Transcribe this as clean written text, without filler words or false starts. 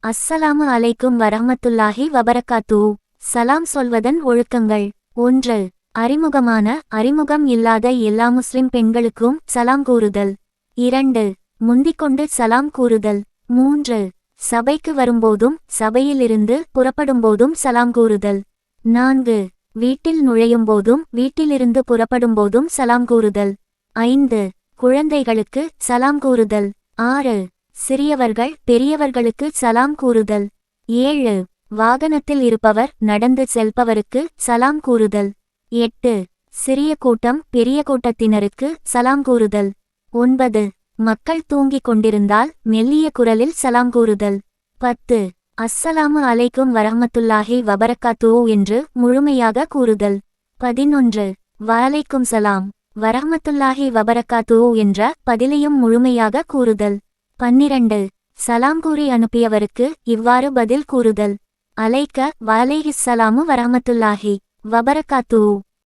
அஸ்ஸலாமு அலைக்கும் வரஹ்மத்துல்லாஹி வபரகாத்துஹு. சலாம் சொல்வதன் ஒழுக்கங்கள். 1. அறிமுகம் இல்லாத எல்லா முஸ்லிம் பெண்களுக்கும் சலாம் கூறுதல். 2. முந்திக்கொண்டு சலாம் கூறுதல். 3. சபைக்கு வரும்போதும் சபையிலிருந்து புறப்படும்போதும் சலாம் கூறுதல். 4. வீட்டில் நுழையும்போதும் வீட்டிலிருந்து புறப்படும்போதும் சலாம் கூறுதல். 5. குழந்தைகளுக்கு சலாம் கூறுதல். 6. சிறியவர்கள் பெரியவர்களுக்கு சலாம் கூறுதல். 7. வாகனத்தில் இருப்பவர் நடந்து செல்பவருக்கு சலாம் கூறுதல். 8. சிறிய கூட்டம் பெரிய கூட்டத்தினருக்கு சலாம் கூறுதல். 9. மக்கள் தூங்கிக் கொண்டிருந்தால் மெல்லிய குரலில் சலாம் கூறுதல். 10. அஸ்ஸலாமு அலைக்கும் வரஹ்மத்துல்லாஹி வபரகாத்துஹு என்று முழுமையாக கூறுதல். 11. வஅலைக்கும் சலாம் வரஹ்மத்துல்லாஹி வபரகாத்துஹு என்ற பதிலையும் முழுமையாக கூறுதல். 12. சலாம் கூறி அனுப்பியவருக்கு இவ்வாறு பதில் கூறுதல். அலைக்க வஅலைஹிஸ்ஸலாமு வரஹ்மத்துல்லாஹி வபரகாத்துஹு.